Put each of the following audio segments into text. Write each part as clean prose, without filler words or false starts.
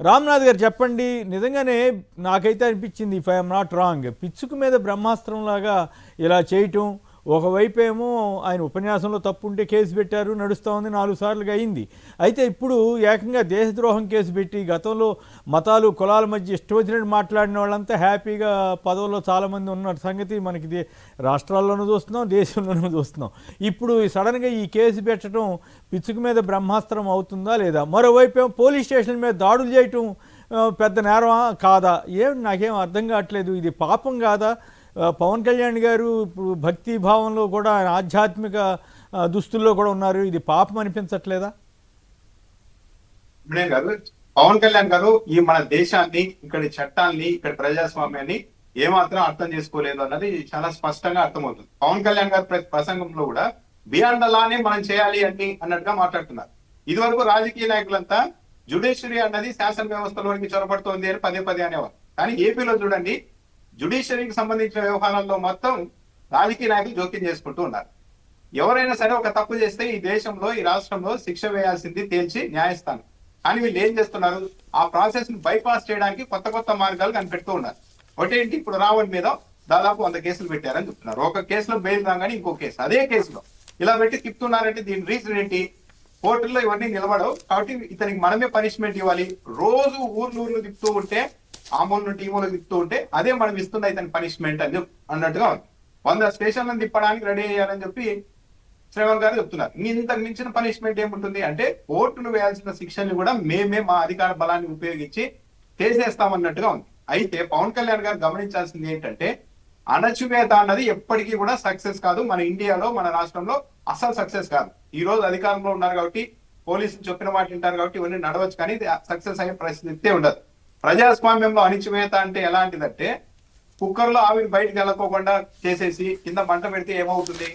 రామ్నాథ్ గారు చెప్పండి. నిజంగానే నాకైతే అనిపించింది, ఇఫ్ ఐఎమ్ నాట్ రాంగ్, పిచ్చుకు మీద బ్రహ్మాస్త్రంలాగా ఇలా చేయటం. ఒకవైపేమో ఆయన ఉపన్యాసంలో తప్పుంటే కేసు పెట్టారు, నడుస్తూ ఉంది, 4 సార్లుగా అయింది. అయితే ఇప్పుడు ఏకంగా దేశద్రోహం కేసు పెట్టి, గతంలో మతాలు కులాల మధ్య ఇష్టం వచ్చినట్టు మాట్లాడిన వాళ్ళంతా హ్యాపీగా పదవుల్లో చాలామంది ఉన్న సంగతి మనకి రాష్ట్రాల్లోనూ చూస్తున్నాం, దేశంలోనూ చూస్తున్నాం. ఇప్పుడు సడన్గా ఈ కేసు పెట్టడం పిచ్చుకు మీద బ్రహ్మాస్త్రం అవుతుందా లేదా? మరోవైపు ఏమో పోలీస్ స్టేషన్ మీద దాడులు చేయటం పెద్ద నేరమా కాదా? నాకేం అర్థం కావట్లేదు. ఇది పాపం కాదా? పవన్ కళ్యాణ్ గారు ఇప్పుడు భక్తి భావంలో కూడా, ఆయన ఆధ్యాత్మిక దుస్తుల్లో కూడా ఉన్నారు. ఇది పాపం అనిపించట్లేదా? గారు, పవన్ కళ్యాణ్ గారు ఈ మన దేశాన్ని, ఇక్కడి చట్టాన్ని, ఇక్కడ ప్రజాస్వామ్యాన్ని ఏమాత్రం అర్థం చేసుకోలేదు అన్నది చాలా స్పష్టంగా అర్థమవుతుంది. పవన్ కళ్యాణ్ గారు ప్రతి ప్రసంగంలో కూడా బియాండ్ ద లానే మనం చేయాలి అన్నట్టుగా మాట్లాడుతున్నారు. ఇదివరకు రాజకీయ నాయకులంతా జ్యుడిషియరీ అన్నది శాసన వ్యవస్థలోనికి చొరబడుతోంది అని పదే పదే అనేవారు. కానీ ఏపీలో చూడండి, జ్యుడిషియరీకి సంబంధించిన వ్యవహారాల్లో మొత్తం రాజకీయ నాయకులు జోక్యం చేసుకుంటూ ఉన్నారు. ఎవరైనా సరే ఒక తప్పు చేస్తే ఈ దేశంలో, ఈ రాష్ట్రంలో శిక్ష వేయాల్సింది తేల్చి న్యాయస్థానం. కానీ వీళ్ళు ఏం చేస్తున్నారు? ఆ ప్రాసెస్ ని బైపాస్ చేయడానికి కొత్త కొత్త మార్గాలు కనిపెడుతూ ఉన్నారు. ఒకటేంటి, ఇప్పుడు రావణ్ మీద దాదాపు 100 కేసులు పెట్టారని చెప్తున్నారు. ఒక కేసులో బెయిల్ రాగానే ఇంకో కేసు, అదే కేసులో ఇలా పెట్టి తిప్పుతున్నారంటే దీని రీజన్ ఏంటి? కోర్టుల్లో ఇవన్నీ నిలబడవు కాబట్టి ఇతనికి మనమే పనిష్మెంట్ ఇవ్వాలి. రోజు ఊర్లు తిప్పుతూ ఉంటే, ఆ మూల నుండి ఈ మూలకు తిప్పుతూ ఉంటే అదే మనం ఇస్తున్న ఇతని పనిష్మెంట్ అని అన్నట్టుగా ఉంది. 100 స్టేషన్లను తిప్పడానికి రెడీ అయ్యారని చెప్పి శ్రవణ్ గారు చెప్తున్నారు. ఇంతకు మించిన పనిష్మెంట్ ఏముంటుంది అంటే, కోర్టులు వేయాల్సిన శిక్షల్ని కూడా మేమే మా అధికార బలాన్ని ఉపయోగించి చేసేస్తామన్నట్టుగా ఉంది. అయితే పవన్ కళ్యాణ్ గారు గమనించాల్సింది ఏంటంటే, అణచివేత అన్నది ఎప్పటికీ కూడా సక్సెస్ కాదు. మన ఇండియాలో, మన రాష్ట్రంలో అసలు సక్సెస్ కాదు. ఈ రోజు అధికారంలో ఉన్నారు కాబట్టి, పోలీసులు చెప్పిన మాట వింటారు కాబట్టి ఇవన్నీ నడవచ్చు, కానీ సక్సెస్ అయ్యే పరిస్థితి ఉండదు. ప్రజాస్వామ్యంలో అణచివేత అంటే ఎలాంటిదంటే, కుక్కర్లో ఆవిరి బయటకు వెళ్ళకోకుండా చేసేసి కింద మంట పెడితే ఏమవుతుంది?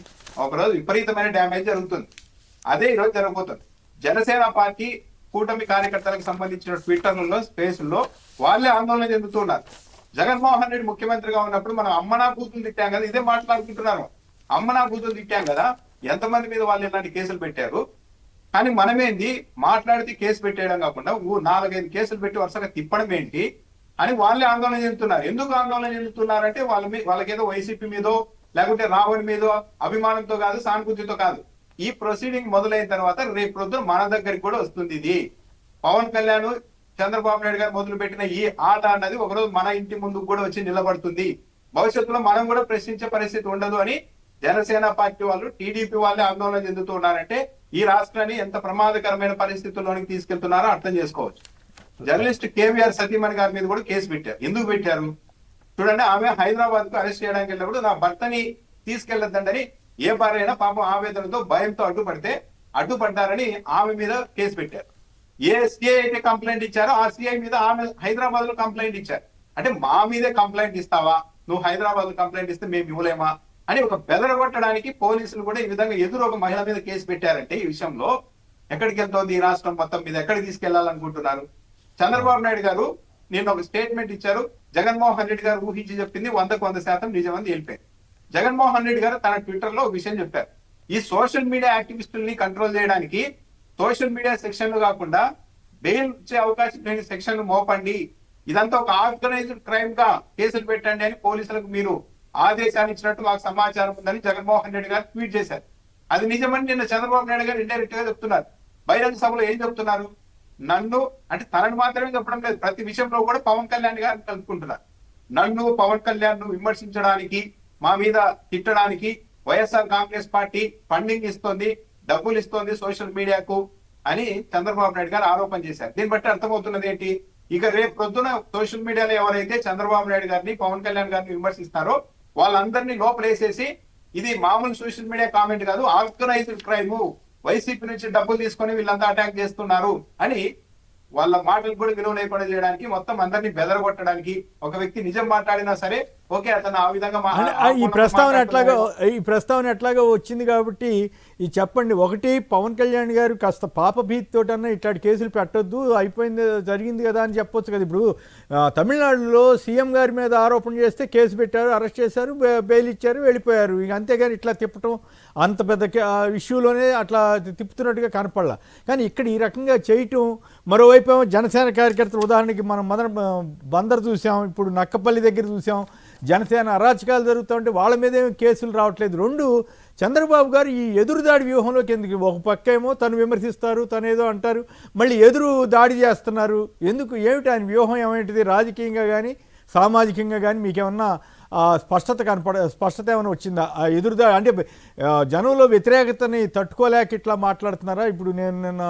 ఒకరోజు విపరీతమైన డ్యామేజ్ జరుగుతుంది. అదే ఈరోజు జరగబోతుంది. జనసేన పార్టీ కూటమి కార్యకర్తలకు సంబంధించిన ట్విట్టర్లలో, స్పేస్లో వాళ్ళే ఆందోళన చెందుతున్నారు. జగన్మోహన్ రెడ్డి ముఖ్యమంత్రిగా ఉన్నప్పుడు మనం అమ్మనా కూతురు తిట్టాం కదా, ఇదే మాట్లాడుకుంటున్నారు. అమ్మనా కూతురు తిట్టాం కదా, ఎంతమంది మీద వాళ్ళు ఇలాంటి కేసులు పెట్టారు. కానీ మనమేంది, మాట్లాడితే కేసు పెట్టేయడం కాకుండా 4-5 కేసులు పెట్టి వరుసగా తిప్పడం ఏంటి అని వాళ్ళే ఆందోళన చెందుతున్నారు. ఎందుకు ఆందోళన చెందుతున్నారంటే, వాళ్ళకేదో వైసీపీ మీదో లేకుంటే రావణ్ మీదో అభిమానంతో కాదు, సానుభూతితో కాదు. ఈ ప్రొసీడింగ్ మొదలైన తర్వాత రేపు రోజున మన దగ్గరికి కూడా వస్తుంది. ఇది పవన్ కళ్యాణ్, చంద్రబాబు నాయుడు గారు మొదలు పెట్టిన ఈ ఆట అన్నది ఒకరోజు మన ఇంటి ముందుకు కూడా వచ్చి నిలబడుతుంది. భవిష్యత్తులో మనం కూడా ప్రశ్నించే పరిస్థితి ఉండదు అని జనసేన పార్టీ వాళ్ళు, టీడీపీ వాళ్ళే ఆందోళన చెందుతూ ఉన్నారంటే ఈ రాష్ట్రాన్ని ఎంత ప్రమాదకరమైన పరిస్థితుల్లోనికి తీసుకెళ్తున్నారో అర్థం చేసుకోవచ్చు. జర్నలిస్ట్ కేవీఆర్ సతీమణి గారి మీద కూడా కేసు పెట్టారు. ఎందుకు పెట్టారు చూడండి. ఆమె హైదరాబాద్ కు అరెస్ట్ చేయడానికి వెళ్ళినప్పుడు నా భర్తని తీసుకెళ్లొద్దండి ఏ భార్య అయినా పాపం ఆవేదనతో, భయంతో అడ్డుపడ్డారని ఆమె మీద కేసు పెట్టారు. ఏ సిఐ అయితే కంప్లైంట్ ఇచ్చారో ఆ సిఐ మీద ఆమె హైదరాబాద్ లో కంప్లైంట్ ఇచ్చారు. అంటే మా మీదే కంప్లైంట్ ఇస్తావా, నువ్వు హైదరాబాద్ లో కంప్లైంట్ ఇస్తే మేము ఇవ్వలేమా అని ఒక బెదరగొట్టడానికి పోలీసులు కూడా ఈ విధంగా ఎదురు ఒక మహిళ మీద కేసు పెట్టారంటే, ఈ విషయంలో ఎక్కడికి వెళ్తోంది ఈ రాష్ట్రం మొత్తం మీద, ఎక్కడికి తీసుకెళ్లాలనుకుంటున్నారు? చంద్రబాబు నాయుడు గారు నిన్న ఒక స్టేట్మెంట్ ఇచ్చారు. జగన్మోహన్ రెడ్డి గారు ఊహించి చెప్పింది 100% నిజమని వెళ్ళిపోయారు. జగన్మోహన్ రెడ్డి గారు తన ట్విట్టర్ లో ఒక విషయం చెప్పారు. ఈ సోషల్ మీడియా యాక్టివిస్టుల్ని కంట్రోల్ చేయడానికి సోషల్ మీడియా సెక్షన్లు కాకుండా బెయిల్ ఇచ్చే అవకాశం లేని సెక్షన్లు మోపండి, ఇదంతా ఒక ఆర్గనైజ్డ్ క్రైమ్ గా కేసులు పెట్టండి అని పోలీసులకు మీరు ఆదేశాలు ఇచ్చినట్టు మాకు సమాచారం ఉందని జగన్మోహన్ రెడ్డి గారు ట్వీట్ చేశారు. అది నిజమని నిన్న చంద్రబాబు నాయుడు గారు ఇండైరెక్ట్ గా చెప్తున్నారు. బహిరంగ సభలో ఏం చెప్తున్నారు? నన్ను అంటే తనని మాత్రమే చెప్పడం లేదు, ప్రతి విషయంలో కూడా పవన్ కళ్యాణ్ గారిని కలుపుకుంటున్నారు. నన్ను, పవన్ కళ్యాణ్ ను విమర్శించడానికి, మా మీద తిట్టడానికి వైఎస్ఆర్ కాంగ్రెస్ పార్టీ ఫండింగ్ ఇస్తోంది, డబ్బులు ఇస్తోంది సోషల్ మీడియాకు అని చంద్రబాబు నాయుడు గారు ఆరోపణ చేశారు. దీన్ని బట్టి అర్థమవుతున్నది ఏంటి? ఇక రేపు పొద్దున సోషల్ మీడియాలో ఎవరైతే చంద్రబాబు నాయుడు గారిని, పవన్ కళ్యాణ్ గారిని విమర్శిస్తారో వాళ్ళందరినీ లోపలేసేసి ఇది మామూలు సోషల్ మీడియా కామెంట్ కాదు, ఆర్గనైజ్డ్ క్రైమ్, వైసీపీ నుంచి డబ్బులు తీసుకొని వీళ్ళంతా అటాక్ చేస్తున్నారు అని వాళ్ళ మాటలు కూడా విలువ లేకుండా చేయడానికి, మొత్తం అందరినీ బెదరగొట్టడానికి, ఒక వ్యక్తి నిజం మాట్లాడినా సరే ఓకే అతను ఆ విధంగా ఈ ప్రస్తావన ఎట్లాగా వచ్చింది కాబట్టి ఈ చెప్పండి. ఒకటి, పవన్ కళ్యాణ్ గారు కాస్త పాపభీతితోటన్నా ఇట్లాంటి కేసులు పెట్టొద్దు, అయిపోయింది జరిగింది కదా అని చెప్పొచ్చు కదా. ఇప్పుడు తమిళనాడులో సీఎం గారి మీద ఆరోపణ చేస్తే కేసు పెట్టారు, అరెస్ట్ చేశారు, బెయిల్ ఇచ్చారు, వెళ్ళిపోయారు. ఇక అంతేగాని ఇట్లా తిప్పటం అంత పెద్ద ఇష్యూలోనే అట్లా తిప్పుతున్నట్టుగా కనపడలా. కానీ ఇక్కడ ఈ రకంగా చేయటం మరోవైపు ఏమో జనసేన కార్యకర్తలు, ఉదాహరణకి మనం బందర్ చూసాం, ఇప్పుడు నక్కపల్లి దగ్గర చూసాం, జనసేన అరాచకాలు జరుగుతుంటే వాళ్ళ మీద ఏమి కేసులు రావట్లేదు. రెండు, చంద్రబాబు గారు ఈ ఎదురుదాడి వ్యూహంలోకి ఎందుకు? ఒక పక్క ఏమో తను విమర్శిస్తారు, తను ఏదో అంటారు, మళ్ళీ ఎదురు దాడి చేస్తున్నారు. ఎందుకు? ఏమిటి ఆయన వ్యూహం? ఏమిటిది? రాజకీయంగా కానీ సామాజికంగా కానీ మీకేమన్నా స్పష్టత ఏమైనా వచ్చిందా? ఆ ఎదురుదా అంటే జనంలో వ్యతిరేకతని తట్టుకోలేక ఇట్లా మాట్లాడుతున్నారా? ఇప్పుడు నేను నిన్న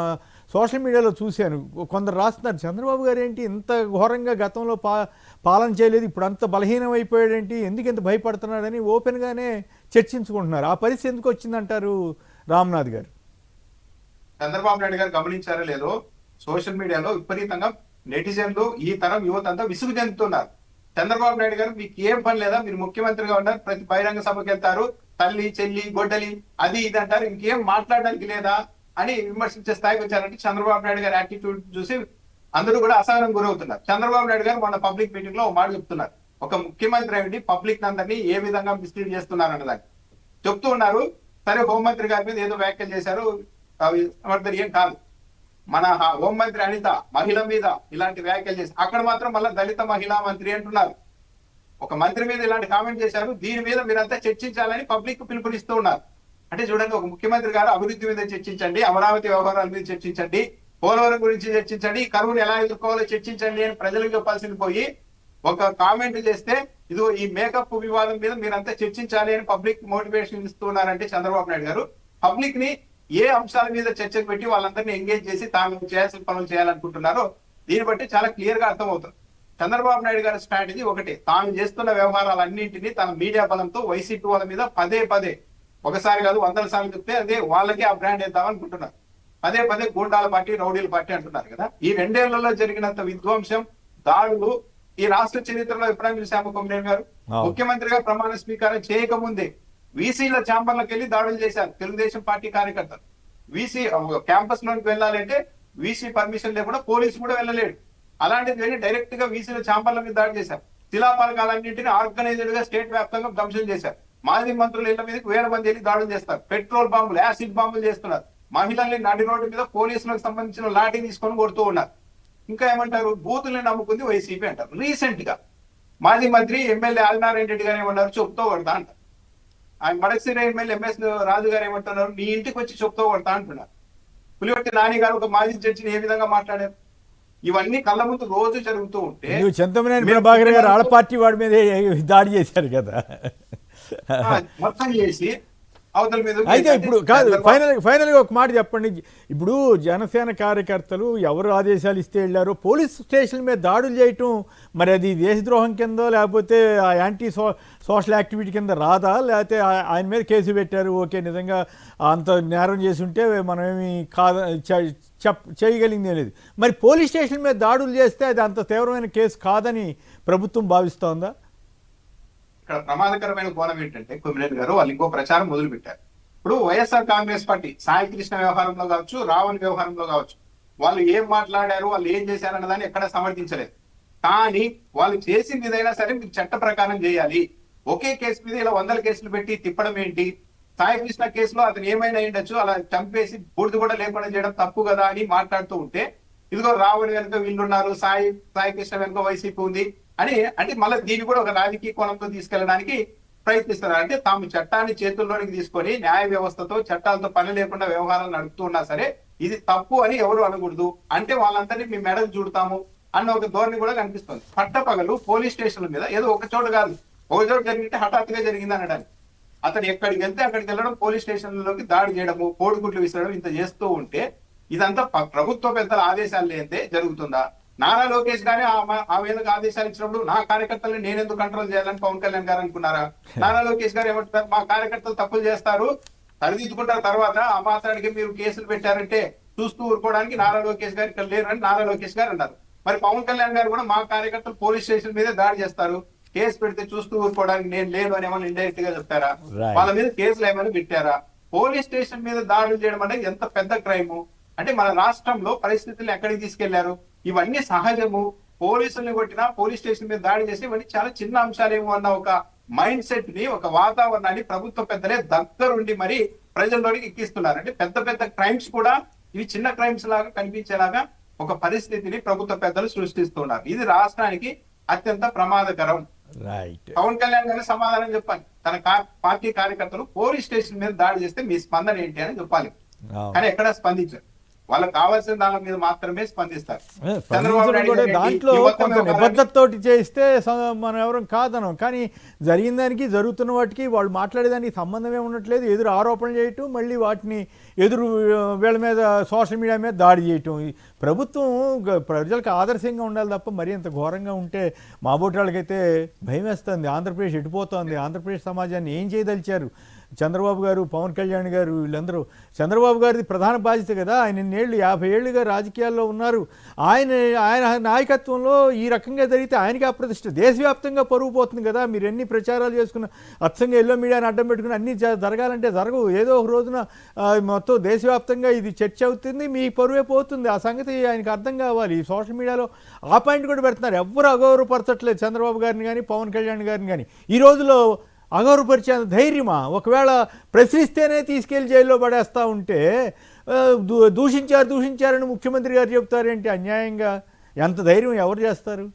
సోషల్ మీడియాలో చూశాను, కొందరు రాస్తున్నారు చంద్రబాబు గారు ఏంటి ఇంత ఘోరంగా గతంలో పాలన చేయలేదు, ఇప్పుడు అంత బలహీనం అయిపోయాడేంటి, ఎందుకు ఇంత భయపడుతున్నాడని ఓపెన్గానే చర్చించుకుంటున్నారు. ఆ పరిస్థితి ఎందుకు వచ్చిందంటారు రామ్నాథ్ గారు? చంద్రబాబు నాయుడు గారు గమనించారో లేదో, సోషల్ మీడియాలో విపరీతంగా నెటిజన్లు, ఈ తరం యువత అంతా విసుగు చెందుతున్నారు. చంద్రబాబు నాయుడు గారు మీకు ఏం పని లేదా, మీరు ముఖ్యమంత్రిగా ఉన్నారు, ప్రతి బహిరంగ సభకి వెళ్తారు, తల్లి చెల్లి గొడ్డలి అది ఇది అంటారు, ఇంకేం మాట్లాడడానికి లేదా అని విమర్శించే స్థాయికి వచ్చారంటే చంద్రబాబు నాయుడు గారి యాటిట్యూడ్ చూసి అందరూ కూడా అసహనం గురవుతున్నారు. చంద్రబాబు నాయుడు గారు మొన్న పబ్లిక్ మీటింగ్ లో ఒక మాట చెప్తున్నారు, ఒక ముఖ్యమంత్రి అయ్యి పబ్లిక్ అందరినీ ఏ విధంగా మిస్లీడ్ చేస్తున్నారు అన్నదాన్ని చెప్తూ ఉన్నారు. సరే, హోంమంత్రి గారి మీద ఏదో వ్యాఖ్యలు చేశారు, అవి సమర్థనీయం కాదు. మన హోంమంత్రి అనిత మహిళ మీద ఇలాంటి వ్యాఖ్యలు చేసి అక్కడ మాత్రం మళ్ళీ దళిత మహిళా మంత్రి అంటున్నారు. ఒక మంత్రి మీద ఇలాంటి కామెంట్ చేశారు, దీని మీద మీరంతా చర్చించాలని పబ్లిక్ పిలుపునిస్తూ ఉన్నారు. అంటే చూడండి, ఒక ముఖ్యమంత్రి గారు అభివృద్ధి మీద చర్చించండి, అమరావతి వ్యవహారాల మీద చర్చించండి, పోలవరం గురించి చర్చించండి, కరువును ఎలా ఎదుర్కోవాలో చర్చించండి అని ప్రజలకు చెప్పాల్సింది పోయి ఒక కామెంట్ చేస్తే ఇదో ఈ మేకప్ వివాదం మీద మీరంతా చర్చించాలి అని పబ్లిక్ మోటివేషన్ ఇస్తున్నారంటే చంద్రబాబు నాయుడు గారు పబ్లిక్ ని ఏ అంశాల మీద చర్చకు పెట్టి వాళ్ళందరినీ ఎంగేజ్ చేసి తాను చేయాల్సిన పనులు చేయాలనుకుంటున్నారో దీన్ని బట్టి చాలా క్లియర్ గా అర్థమవుతుంది. చంద్రబాబు నాయుడు గారి స్ట్రాటజీ ఒకటి, తాను చేస్తున్న వ్యవహారాలన్నింటినీ తన మీడియా బలంతో వైసీపీ వాళ్ళ మీద పదే పదే, ఒకసారి కాదు 100 సార్లు చెప్తే అదే వాళ్ళకే ఆ బ్రాండ్ వేద్దామనుకుంటున్నారు. పదే పదే గూండాల పార్టీ, రౌడీల పార్టీ అంటున్నారు కదా. ఈ 2 ఏళ్లలో జరిగినంత విధ్వంసం, దాడులు ఈ రాష్ట్ర చరిత్రలో ఎప్పుడైనా చూసాము? కొమ్మినేని గారు ముఖ్యమంత్రిగా ప్రమాణ స్వీకారం చేయకముందే వీసీల ఛాంబర్లకు వెళ్ళి దాడులు చేశారు తెలుగుదేశం పార్టీ కార్యకర్తలు. వీసీ క్యాంపస్ లోకి వెళ్ళాలంటే వీసీ పర్మిషన్ లేకుండా పోలీసు కూడా వెళ్ళలేడు. అలాంటిది వెళ్ళి డైరెక్ట్ గా వీసీల ఛాంబర్ల మీద దాడి చేశారు. శిలాపాలకాలన్నింటినీ ఆర్గనైజ్డ్ గా స్టేట్ వ్యాప్తంగా ధ్వంసం చేశారు. మాజీ మంత్రుల ఇళ్ల మీదకి 1000 మంది వెళ్ళి దాడులు చేస్తారు. పెట్రోల్ బాంబులు, యాసిడ్ బాంబులు చేస్తున్నారు. మహిళల్ని నడి రోడ్డు మీద పోలీసులకు సంబంధించిన లాఠీ తీసుకొని కొడుతూ ఉన్నారు. ఇంకా ఏమంటారు? బూతుల్ని నమ్ముకుంది వైసీపీ అంటారు. రీసెంట్ గా మాజీ మంత్రి ఎమ్మెల్యే ఆదినారాయణ రెడ్డి గారు ఏమన్నారు? చెప్తూ కొడతా అంటారు. ఆయన మడకసిర ఎమ్మెల్యే ఎంఎస్ రాజు గారు ఏమంటున్నారు? నీ ఇంటికి వచ్చి చెప్తూ కొడతా అంటున్నారు. పులివర్తి నాని గారు ఒక మాజీ జడ్జిని ఏ విధంగా మాట్లాడారు? ఇవన్నీ కళ్ళ ముందు రోజు జరుగుతూ ఉంటే చింతమనేని ప్రభాకర్ గారు ఆడ పార్టీ వాడి మీద దాడి చేశారు కదా, మొత్తం చేసి అవతల మీద. అయితే ఇప్పుడు కాదు, ఫైనల్గా ఒక మాట చెప్పండి. ఇప్పుడు జనసేన కార్యకర్తలు ఎవరు ఆదేశాలు ఇస్తే వెళ్ళారో పోలీస్ స్టేషన్ మీద దాడులు చేయటం, మరి అది దేశద్రోహం కింద లేకపోతే యాంటీ సోషల్ యాక్టివిటీ కింద రాదా? లేకపోతే ఆయన మీద కేసు పెట్టారు, ఓకే, నిజంగా అంత నేరం చేసి ఉంటే మనమేమి చేయగలిగిందే లేదు. మరి పోలీస్ స్టేషన్ మీద దాడులు చేస్తే అది అంత తీవ్రమైన కేసు కాదని ప్రభుత్వం భావిస్తోందా? ఇక్కడ ప్రమాదకరమైన కోణం ఏంటంటే కొమ్మినేని గారు వాళ్ళు ఇంకో ప్రచారం మొదలు పెట్టారు. ఇప్పుడు వైఎస్ఆర్ కాంగ్రెస్ పార్టీ సాయి కృష్ణ వ్యవహారంలో కావచ్చు, రావణ్ వ్యవహారంలో కావచ్చు, వాళ్ళు ఏం మాట్లాడారు, వాళ్ళు ఏం చేశారు అన్నదాన్ని ఎక్కడ సమర్థించలేదు. కానీ వాళ్ళు చేసింది ఏదైనా సరే మీరు చట్ట ప్రకారం చేయాలి. ఒకే కేసు మీద ఇలా 100 కేసులు పెట్టి తిప్పడం ఏంటి? సాయి కృష్ణ కేసులో అతను ఏమైనా అయ్యుండొచ్చు, అలా చంపేసి బూడిద కూడా లేకుండా చేయడం తప్పు కదా అని మాట్లాడుతూ ఉంటే, ఇదిగో రావణ్ వెనుక వీళ్ళున్నారు, సాయి కృష్ణ వెనుక వైసీపీ ఉంది అని అంటే మళ్ళీ దీన్ని కూడా ఒక రాజకీయ కోణంతో తీసుకెళ్ళడానికి ప్రయత్నిస్తున్నారు. అంటే తాము చట్టాన్ని చేతుల్లోనికి తీసుకొని న్యాయ వ్యవస్థతో చట్టాలతో పని లేకుండా వ్యవహారాలు నడుపుతూ ఉన్నా సరే ఇది తప్పు అని ఎవరు అనకూడదు. అంటే వాళ్ళందరినీ మీ మెడలు చూడతాము అన్న ఒక ధోరణి కూడా కనిపిస్తుంది. పట్టపగలు పోలీస్ స్టేషన్ల మీద ఏదో ఒక చోట కాదు, ఒక చోట జరిగితే హఠాత్తుగా జరిగింది అనడానికి, అతను ఎక్కడికి వెళ్తే అక్కడికి వెళ్ళడం, పోలీస్ స్టేషన్లలోకి దాడి చేయడము, కోడిగుడ్లు విసరడం, ఇంత చేస్తూ ఉంటే ఇదంతా ప్రభుత్వ పెద్దల ఆదేశాలు లేదే జరుగుతుందా? నారా లోకేష్ గారే ఆ వేళకు ఆదేశాలు ఇచ్చినప్పుడు నా కార్యకర్తలను నేనెందుకు కంట్రోల్ చేయాలని పవన్ కళ్యాణ్ గారు అనుకున్నారా? నారా లోకేష్ గారు ఏమంటారు? మా కార్యకర్తలు తప్పులు చేస్తారు, సరిదిద్దుకుంటారు, తర్వాత ఆ మాత్రానికి మీరు కేసులు పెట్టారంటే చూస్తూ ఊరుకోవడానికి నారా లోకేష్ గారు ఇక్కడ లేరని నారా లోకేష్ గారు అన్నారు. మరి పవన్ కళ్యాణ్ గారు కూడా మా కార్యకర్తలు పోలీస్ స్టేషన్ మీద దాడి చేస్తారు, కేసు పెడితే చూస్తూ ఊరుకోవడానికి నేను లేదు అని ఏమైనా ఇండైరెక్ట్ గా చెప్తారా? వాళ్ళ మీద కేసులు ఏమైనా పెట్టారా? పోలీస్ స్టేషన్ మీద దాడులు చేయడం అంటే ఎంత పెద్ద క్రైమ్. అంటే మన రాష్ట్రంలో పరిస్థితులు ఎక్కడికి తీసుకెళ్లారు? ఇవన్నీ సహజము. పోలీసుల్ని కొట్టినా, పోలీస్ స్టేషన్ మీద దాడి చేసి ఇవన్నీ చాలా చిన్న అంశాలేమో అన్న ఒక మైండ్ సెట్ ని, ఒక వాతావరణాన్ని ప్రభుత్వ పెద్దలే దగ్గరుండి మరి ప్రజల్లోనికి ఎక్కిస్తున్నారు. అంటే పెద్ద పెద్ద క్రైమ్స్ కూడా ఇవి చిన్న క్రైమ్స్ లాగా కనిపించేలాగా ఒక పరిస్థితిని ప్రభుత్వ పెద్దలు సృష్టిస్తున్నారు. ఇది రాష్ట్రానికి అత్యంత ప్రమాదకరం. రైట్. పవన్ కళ్యాణ్ గారు సమాధానం చెప్పాలి. తన పార్టీ కార్యకర్తలు పోలీస్ స్టేషన్ మీద దాడి చేస్తే మీ స్పందన ఏంటి అని చెప్పాలి. కానీ ఎక్కడ స్పందించారు. వాళ్ళకి కావాల్సిన దాని మీద మాత్రమే స్పందిస్తారు. దాంట్లో కొంత నిబద్ధతతోటి చేస్తే మనం ఎవరం కాదనం, కానీ జరిగిన దానికి జరుగుతున్న వాటికి వాళ్ళు మాట్లాడేదానికి సంబంధమే ఉండట్లేదు. ఎదురు ఆరోపణలు చేయటం, మళ్ళీ వాటిని ఎదురు వీళ్ళ మీద సోషల్ మీడియా మీద దాడి చేయటం. ప్రభుత్వం ప్రజలకు ఆదర్శంగా ఉండాలి తప్ప మరీ అంత ఘోరంగా ఉంటే మా బోటి వాళ్ళకైతే భయం వేస్తుంది. ఆంధ్రప్రదేశ్ ఎడిపోతుంది. ఆంధ్రప్రదేశ్ సమాజాన్ని ఏం చేయదలిచారు చంద్రబాబు గారు, పవన్ కళ్యాణ్ గారు, వీళ్ళందరూ? చంద్రబాబు గారిది ప్రధాన బాధ్యత కదా. ఆయన ఇన్నేళ్ళు 50 ఏళ్ళుగా రాజకీయాల్లో ఉన్నారు. ఆయన నాయకత్వంలో ఈ రకంగా జరిగితే ఆయనకి అప్రతిష్ట. దేశవ్యాప్తంగా పరుగు పోతుంది కదా. మీరు ఎన్ని ప్రచారాలు చేసుకున్న అచ్చంగా ఎల్లో మీడియాని అడ్డం పెట్టుకుని అన్నీ జరగాలంటే జరగవు. ఏదో ఒక రోజున మొత్తం దేశవ్యాప్తంగా ఇది చర్చ అవుతుంది, మీ పరువే పోతుంది. ఆ సంగతి ఆయనకు అర్థం కావాలి. ఈ సోషల్ మీడియాలో ఆ పాయింట్ కూడా పెడుతున్నారు. ఎవ్వరు అగౌరవపరచట్లేదు చంద్రబాబు గారిని కానీ పవన్ కళ్యాణ్ గారిని కానీ. ఈ రోజులో అగౌరవపరిచే ధైర్యమా? ఒకవేళ ప్రశ్నిస్తేనే తీసుకెళ్లి జైల్లో పడేస్తూ ఉంటే దూషించారని ముఖ్యమంత్రి గారు చెప్తారేంటి అన్యాయంగా? ఎంత ధైర్యం ఎవరు చేస్తారు?